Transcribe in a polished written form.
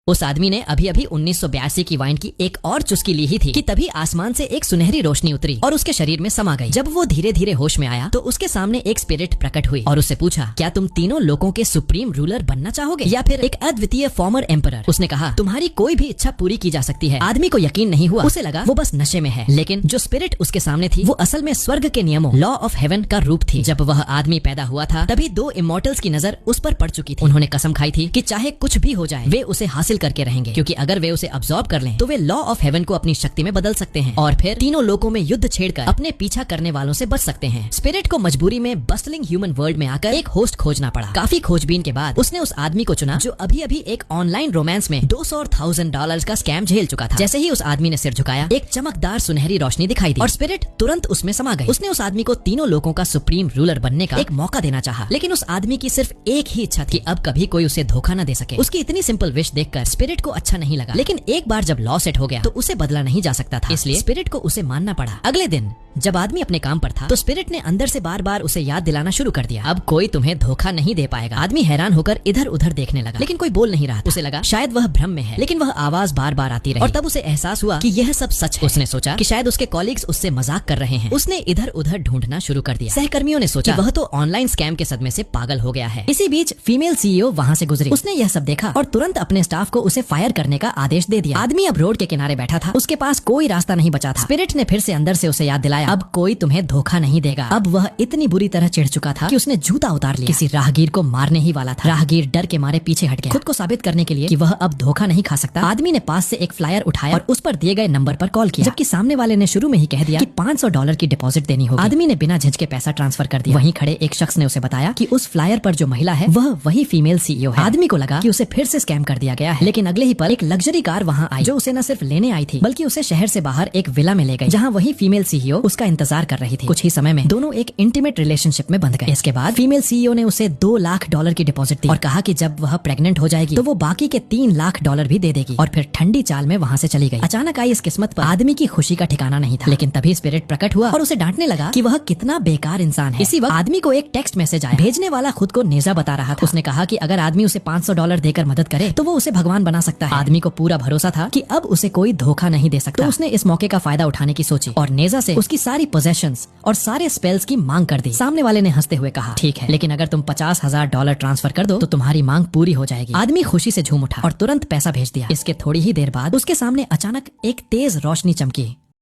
उस आदमी ने अभी अभी 1982 की वाइन की एक और चुस्की ली ही थी कि तभी आसमान से एक सुनहरी रोशनी उतरी और उसके शरीर में समा गई। जब वो धीरे धीरे होश में आया तो उसके सामने एक स्पिरिट प्रकट हुई और उससे पूछा, क्या तुम तीनों लोगों के सुप्रीम रूलर बनना चाहोगे या फिर एक अद्वितीय फॉर्मर एम्परर? उसने कहा, तुम्हारी कोई भी इच्छा पूरी की जा सकती है। आदमी को यकीन नहीं हुआ, उसे लगा वो बस नशे में है, लेकिन जो स्पिरिट उसके सामने थी वो असल में स्वर्ग के नियमों लॉ ऑफ हेवन का रूप थी। जब वह आदमी पैदा हुआ था तभी दो इमोर्टल्स की नजर उस पर पड़ चुकी थी। उन्होंने कसम खाई थी कि चाहे कुछ भी हो जाए वे उसे हासिल करके रहेंगे, क्योंकि अगर वे उसे अब्सॉर्ब कर लें तो वे लॉ ऑफ हेवन को अपनी शक्ति में बदल सकते हैं और फिर तीनों लोकों में युद्ध छेड़कर अपने पीछा करने वालों से बच सकते हैं। स्पिरिट को मजबूरी में बस्टलिंग ह्यूमन वर्ल्ड में आकर एक होस्ट खोजना पड़ा। काफी खोजबीन के बाद उसने उस आदमी को चुना जो अभी अभी एक ऑनलाइन रोमांस में $200,000 का स्कैम झेल चुका था। जैसे ही उस आदमी ने सिर झुकाया एक चमकदार सुनहरी रोशनी दिखाई दी और स्पिरिट तुरंत उसमें समा गई। उसने उस आदमी को तीनों लोगों का सुप्रीम रूलर बनने का एक मौका देना चाहा, लेकिन उस आदमी की सिर्फ एक ही इच्छा थी कि अब कभी कोई उसे धोखा न दे सके। उसकी इतनी सिंपल विश देखकर स्पिरिट को अच्छा नहीं लगा, लेकिन एक बार जब लॉ सेट हो गया तो उसे बदला नहीं जा सकता था, इसलिए स्पिरिट को उसे मानना पड़ा। अगले दिन जब आदमी अपने काम पर था तो स्पिरिट ने अंदर से बार बार उसे याद दिलाना शुरू कर दिया, अब कोई तुम्हें धोखा नहीं दे पाएगा। आदमी हैरान होकर इधर उधर देखने लगा, लेकिन कोई बोल नहीं रहा। उसे लगा शायद वह भ्रम में है, लेकिन वह आवाज बार बार आती रही और तब उसे एहसास हुआ कि यह सब सच है। उसने सोचा कि शायद उसके कॉलीग्स उससे मजाक कर रहे हैं। उसने इधर उधर ढूंढना शुरू कर दिया। सहकर्मियों ने सोचा वह तो ऑनलाइन स्कैम के सदमे से पागल हो गया है। इसी बीच फीमेल सीईओ वहाँ से गुजरी। उसने यह सब देखा और तुरंत अपने स्टाफ को उसे फायर करने का आदेश दे दिया। आदमी अब रोड के किनारे बैठा था, उसके पास कोई रास्ता नहीं बचा था। स्पिरिट ने फिर से अंदर से उसे याद दिलाया, अब कोई तुम्हें धोखा नहीं देगा। अब वह इतनी बुरी तरह चिढ़ चुका था कि उसने जूता उतार लिया। किसी राहगीर को मारने ही वाला था। राहगीर डर के मारे पीछे हट गया। खुद को साबित करने के लिए कि वह अब धोखा नहीं खा सकता, आदमी ने पास से एक फ्लायर उठाया और उस पर दिए गए नंबर पर कॉल किया, जबकि सामने वाले ने शुरू में ही कह दिया कि $500 की डिपॉजिट देनी होगी। आदमी ने बिना झिझके पैसा ट्रांसफर कर दिया। वहीं खड़े एक शख्स ने उसे बताया कि उस फ्लायर पर जो महिला है वह वही फीमेल सीईओ है। आदमी को लगा कि उसे फिर से स्कैम कर दिया गया है, लेकिन अगले ही पल एक लग्जरी कार वहाँ आई जो उसे न सिर्फ लेने आई थी बल्कि उसे शहर से बाहर एक विला में ले गई, जहाँ वही फीमेल सीईओ उसका इंतजार कर रही थी। कुछ ही समय में दोनों एक इंटीमेट रिलेशनशिप में बंध गए। इसके बाद फीमेल सीईओ ने उसे $2 लाख की डिपॉजिट दी और कहा कि जब वह प्रेग्नेंट हो जाएगी तो वो बाकी के $3 लाख भी दे देगी और फिर ठंडी चाल में वहाँ से चली गई। अचानक आई इस किस्मत पर आदमी की खुशी का ठिकाना नहीं था, लेकिन तभी स्पिरिट प्रकट हुआ और उसे डांटने लगा कि वह कितना बेकार इंसान है। इसी वक्त आदमी को एक टेक्स्ट मैसेज आया। भेजने वाला खुद को नेजा बता रहा था। उसने कहा कि अगर आदमी उसे $500 देकर मदद करे तो वो उसे भगवान बना सकता है। आदमी को पूरा भरोसा था कि अब उसे कोई धोखा नहीं दे सकता। तो उसने इस मौके का फायदा उठाने की सोची और नेजा से उसकी सारी पोजेशंस और सारे स्पेल्स की मांग कर दी। सामने वाले ने हंसते हुए कहा, ठीक है, लेकिन अगर तुम $50,000 ट्रांसफर कर दो तो तुम्हारी मांग पूरी हो जाएगी। आदमी खुशी से झूम उठा और तुरंत पैसा भेज दिया। इसके थोड़ी ही देर बाद उसके सामने अचानक एक तेज रोशनी चमकी